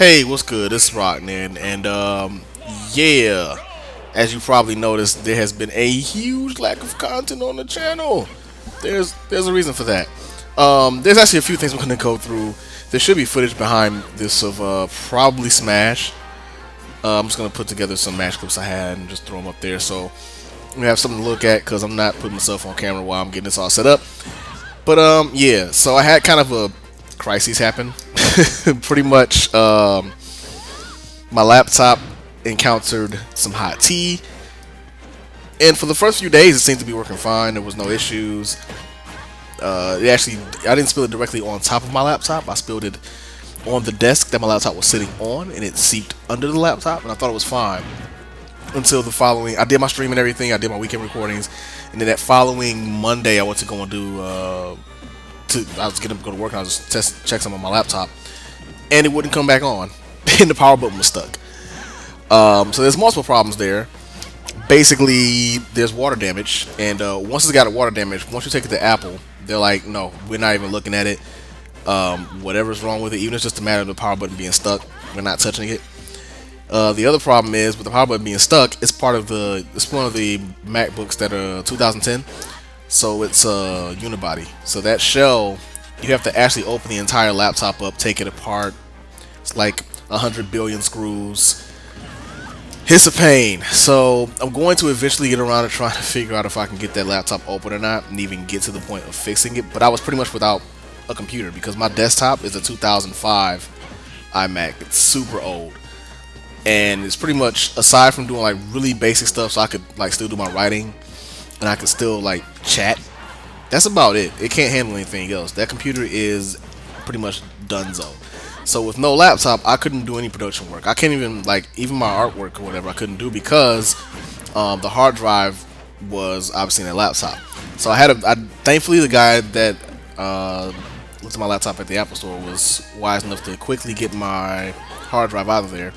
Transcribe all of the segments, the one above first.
Hey, what's good? This is Roknin, and yeah, as you probably noticed, there has been a huge lack of content on the channel. There's a reason for that. There's actually a few things we're gonna go through. There should be footage behind this of probably Smash. I'm just gonna put together some match clips I had and just throw them up there, so we have something to look at because I'm not putting myself on camera while I'm getting this all set up. But yeah, so I had kind of a crisis happen. Pretty much, my laptop encountered some hot tea, and for the first few days it seemed to be working fine. There was no issues. I didn't spill it directly on top of my laptop. I spilled it on the desk that my laptop was sitting on, and it seeped under the laptop, and I thought it was fine until the following. I did my stream and everything. I did my weekend recordings, and then that following Monday, I went to go and do. I was getting up to go to work, and I was just check something on my laptop, and it wouldn't come back on, and the power button was stuck. So there's multiple problems there. Basically, there's water damage, and once it's got a water damage, once you take it to Apple, they're like, no, we're not even looking at it. Whatever's wrong with it, even if it's just a matter of the power button being stuck, we're not touching it. The other problem is with the power button being stuck, it's one of the MacBooks that are 2010, so it's a unibody. So that shell, you have to actually open the entire laptop up, take it apart. It's like 100 billion screws. It's a pain. So I'm going to eventually get around to trying to figure out if I can get that laptop open or not, and even get to the point of fixing it. But I was pretty much without a computer because my desktop is a 2005 iMac. It's super old, and it's pretty much, aside from doing like really basic stuff, so I could like still do my writing and I could still like chat. That's about it. It can't handle anything else. That computer is pretty much donezo. So with no laptop, I couldn't do any production work. I can't even even my artwork or whatever I couldn't do because the hard drive was obviously in a laptop. So thankfully the guy that looked at my laptop at the Apple Store was wise enough to quickly get my hard drive out of there.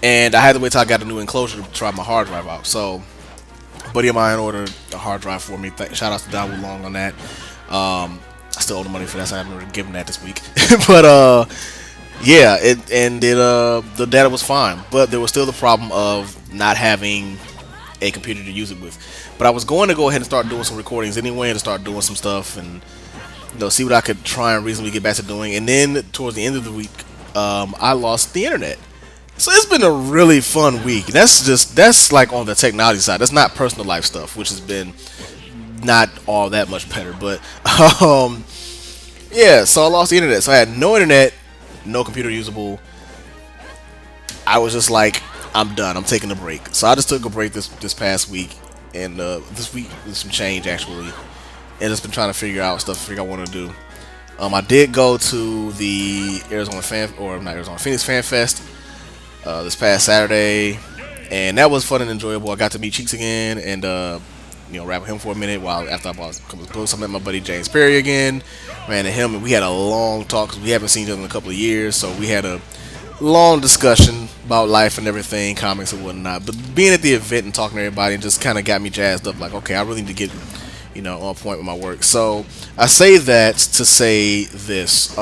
And I had to wait till I got a new enclosure to try my hard drive out. So a buddy of mine ordered a hard drive for me. Shout out to Don Long on that. I still owe the money for that, so I haven't really given that this week. But yeah, the data was fine, but there was still the problem of not having a computer to use it with. But I was going to go ahead and start doing some recordings anyway, and to start doing some stuff, and see what I could try and reasonably get back to doing. And then towards the end of the week, I lost the internet. So it's been a really fun week. That's like on the technology side. That's not personal life stuff, which has been not all that much better. But yeah, so I lost the internet. So I had no internet, no computer usable. I was just like, I'm done. I'm taking a break. So I just took a break this past week, and this week there's some change actually, and just been trying to figure out I want to do. I did go to the Phoenix Fan Fest this past Saturday, and that was fun and enjoyable. I got to meet Cheeks again, and rap with him for a minute after I bought a couple of books. I met my buddy James Perry again, ran into him, and we had a long talk because we haven't seen each other in a couple of years. So we had a long discussion about life and everything, comics and whatnot. But being at the event and talking to everybody just kind of got me jazzed up. Like, okay, I really need to get on point with my work. So I say that to say this.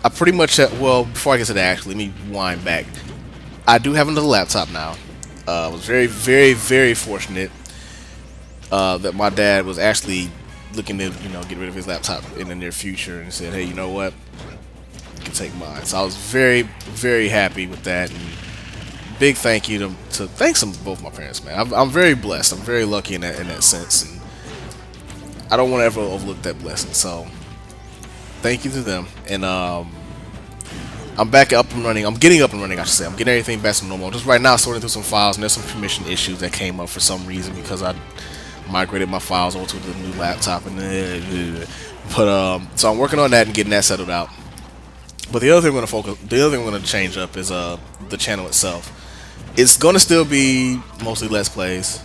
I pretty much before I get to that, actually, let me wind back. I do have another laptop now. I was very, very, very fortunate that my dad was actually looking to get rid of his laptop in the near future, and said, hey, you know what, you can take mine. So I was very, very happy with that, and big thank you to thanks to both my parents, man. I'm very blessed. I'm very lucky in that sense, and I don't want to ever overlook that blessing. So thank you to them, and I'm back up and running. I'm getting up and running, I should say. I'm getting everything back to normal. Just right now, sorting through some files, and there's some permission issues that came up for some reason because I migrated my files over to the new laptop, but so I'm working on that and getting that settled out. But the other thing I'm going to change up is the channel itself. It's going to still be mostly Let's Plays.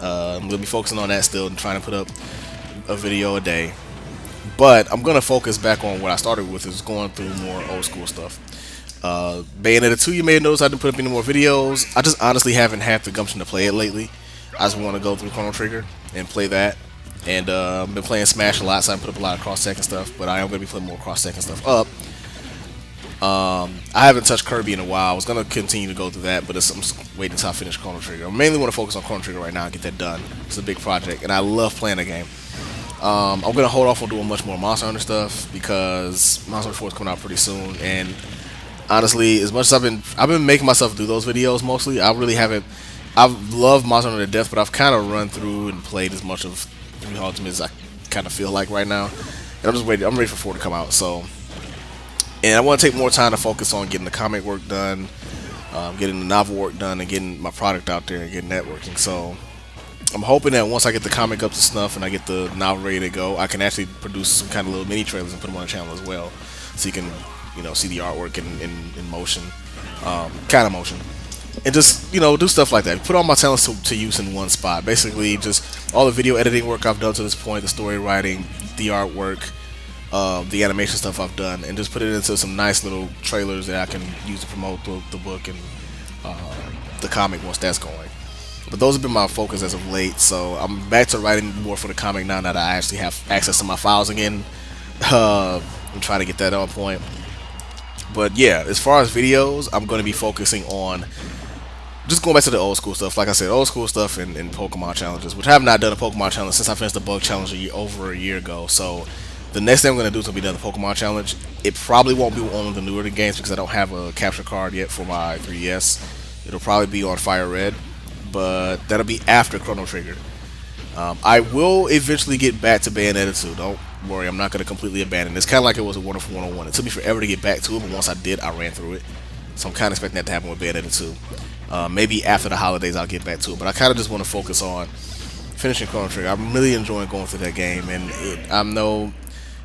I'm going to be focusing on that still and trying to put up a video a day. But I'm going to focus back on what I started with, is going through more old school stuff. Bayonetta 2, you may have noticed I didn't put up any more videos. I just honestly haven't had the gumption to play it lately. I just want to go through Chrono Trigger and play that. And I've been playing Smash a lot, so I put up a lot of cross-second stuff. But I am going to be putting more cross-second stuff up. I haven't touched Kirby in a while. I was gonna continue to go through that, but I'm just waiting until I finish Chrono Trigger. I mainly want to focus on Chrono Trigger right now and get that done. It's a big project, and I love playing the game. I'm gonna hold off on doing much more Monster Hunter stuff because Monster Hunter 4 is coming out pretty soon, and honestly, as much as I've been making myself do those videos mostly, I really haven't. I've loved Monster Hunter to death, but I've kind of run through and played as much of 3 Ultimate as I kind of feel like right now, and I'm just waiting. I'm ready for 4 to come out, so. And I want to take more time to focus on getting the comic work done, getting the novel work done, and getting my product out there and getting that working. So I'm hoping that once I get the comic up to snuff and I get the novel ready to go, I can actually produce some kind of little mini trailers and put them on the channel as well, so you can, see the artwork in motion, kind of motion, and just do stuff like that. Put all my talents to use in one spot. Basically, just all the video editing work I've done to this point, the story writing, the artwork. The animation stuff I've done, and just put it into some nice little trailers that I can use to promote the book and the comic once that's going. But those have been my focus as of late, so I'm back to writing more for the comic now that I actually have access to my files again. I'm trying to get that on point. But yeah, as far as videos, I'm going to be focusing on just going back to the old school stuff. Like I said, old school stuff and Pokemon challenges, which I have not done a Pokemon challenge since I finished the bug challenge over a year ago. So the next thing I'm going to do is going to be another Pokemon challenge. It probably won't be on the newer games because I don't have a capture card yet for my 3DS. It'll probably be on Fire Red, but that'll be after Chrono Trigger. I will eventually get back to Bayonetta 2. Don't worry, I'm not going to completely abandon it. It's kind of like it was a Wonderful 101. It took me forever to get back to it, but once I did, I ran through it. So I'm kind of expecting that to happen with Bayonetta 2. Maybe after the holidays I'll get back to it, but I kind of just want to focus on finishing Chrono Trigger. I'm really enjoying going through that game, and I know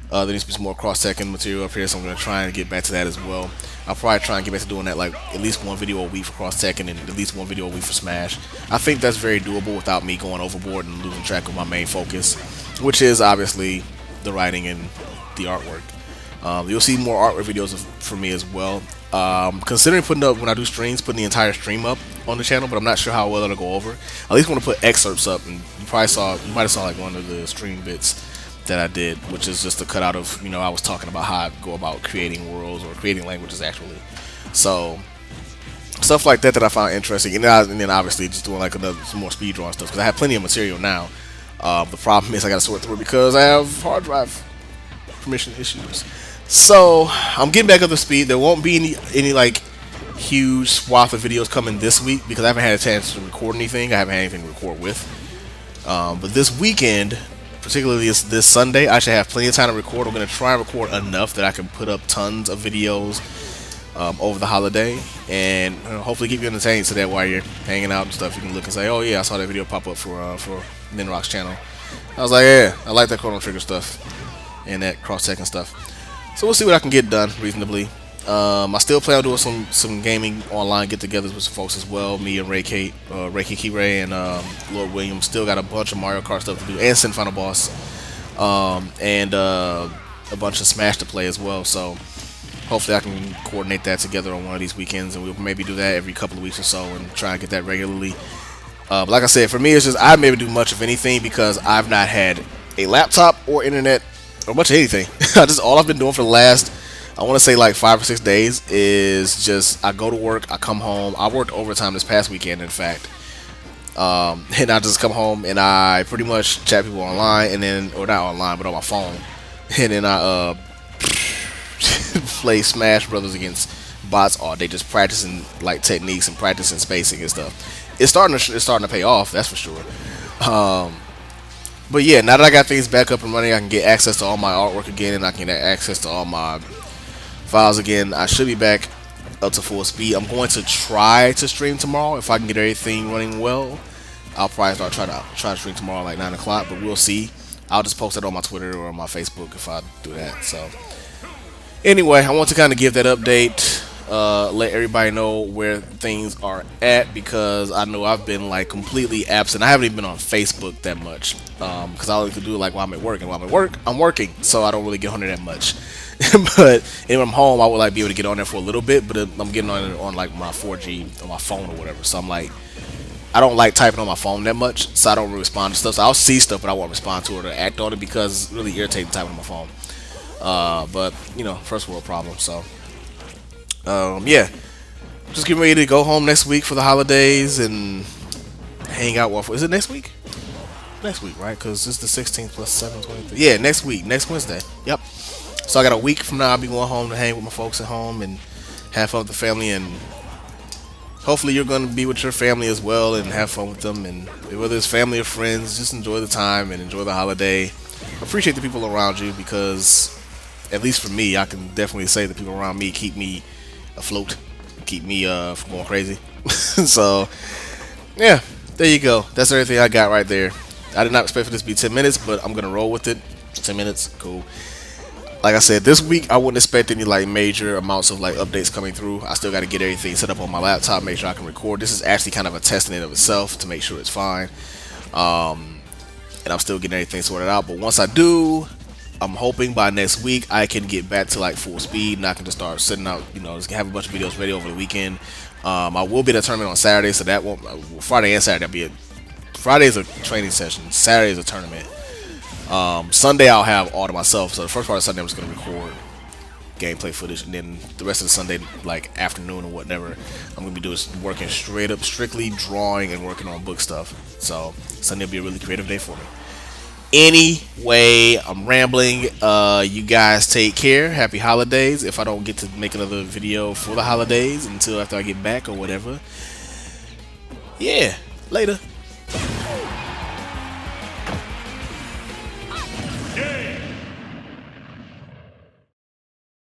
there needs to be some more cross-second material up here, so I'm going to try and get back to that as well. I'll probably try and get back to doing that, like at least one video a week for cross-second and at least one video a week for Smash. I think that's very doable without me going overboard and losing track of my main focus, which is obviously the writing and the artwork. You'll see more artwork videos for me as well. Considering putting up, when I do streams, putting the entire stream up on the channel, but I'm not sure how well it'll go over. I at least want to put excerpts up, and you might have saw like one of the stream bits that I did, which is just a cutout of, I was talking about how I go about creating worlds or creating languages actually. So stuff like that I found interesting, and then obviously just doing like some more speed drawing stuff because I have plenty of material now. The problem is I got to sort through it because I have hard drive permission issues. So I'm getting back up to speed. There won't be any like huge swath of videos coming this week because I haven't had a chance to record anything. I haven't had anything to record with. But this weekend, particularly this Sunday, I should have plenty of time to record. I'm going to try and record enough that I can put up tons of videos over the holiday, and hopefully keep you entertained so that while you're hanging out and stuff, you can look and say, oh yeah, I saw that video pop up for Ninrock's channel. I was like, yeah, I like that Chrono Trigger stuff and that cross-second stuff. So we'll see what I can get done reasonably. I still plan on doing some gaming online get-togethers with some folks as well. Me and Reiki Kire and Lord William still got a bunch of Mario Kart stuff to do, and Sin Final Boss, and a bunch of Smash to play as well. So hopefully I can coordinate that together on one of these weekends, and we'll maybe do that every couple of weeks or so and try and get that regularly. But like I said, for me, it's just I maybe do much of anything because I've not had a laptop or internet or much of anything. Just all I've been doing for the last, I want to say like 5 or 6 days is just I go to work, I come home. I worked overtime this past weekend, in fact, and I just come home and I pretty much chat people online, and then, or not online, but on my phone, and then I play Smash Brothers against bots all day, just practicing like techniques and practicing spacing and stuff. It's starting to pay off, that's for sure. But yeah, now that I got things back up and running, I can get access to all my artwork again, and I can get access to all my files again. I should be back up to full speed. I'm going to try to stream tomorrow if I can get everything running well. I'll probably try to stream tomorrow like 9 o'clock, but we'll see. I'll just post it on my Twitter or on my Facebook if I do that. So anyway, I want to kind of give that update, let everybody know where things are at, because I know I've been like completely absent. I haven't even been on Facebook that much because I like to do it like while I'm at work, and while I'm at work, I'm working, so I don't really get on there that much. But when I'm home, I would like be able to get on there for a little bit, but I'm getting on it on like my 4G on my phone or whatever. So I'm like, I don't like typing on my phone that much, so I don't really respond to stuff. So I'll see stuff, but I won't respond to it or act on it because it's really irritating typing on my phone. But you know, first world problem. So Yeah, just getting ready to go home next week for the holidays and hang out. Is it next week? Next week, right? Because it's the 16th plus 7, 23. Yeah, next week, next Wednesday. Yep. So I got a week from now. I'll be going home to hang with my folks at home and have fun with the family, and hopefully you're going to be with your family as well and have fun with them. And whether it's family or friends, just enjoy the time and enjoy the holiday. Appreciate the people around you, because at least for me, I can definitely say the people around me keep me afloat, keep me from going crazy. So yeah, there you go. That's everything I got right there. I did not expect for this to be 10 minutes, but I'm gonna roll with it. 10 minutes, cool. Like I said, this week I wouldn't expect any like major amounts of like updates coming through. I still got to get everything set up on my laptop, make sure I can record. This is actually kind of a testing in of itself to make sure it's fine. And I'm still getting everything sorted out. But once I do, I'm hoping by next week I can get back to like full speed, and I can just start sending out, just have a bunch of videos ready over the weekend. I will be at a tournament on Saturday, so that won't Friday and Saturday. Friday is a training session. Saturday is a tournament. Sunday I'll have all to myself. So the first part of Sunday I'm just gonna record gameplay footage, and then the rest of the Sunday, like afternoon or whatever, I'm gonna be doing working straight up, strictly drawing and working on book stuff. So Sunday will be a really creative day for me. Anyway, I'm rambling. You guys take care. Happy holidays. If I don't get to make another video for the holidays until after I get back or whatever, yeah, later.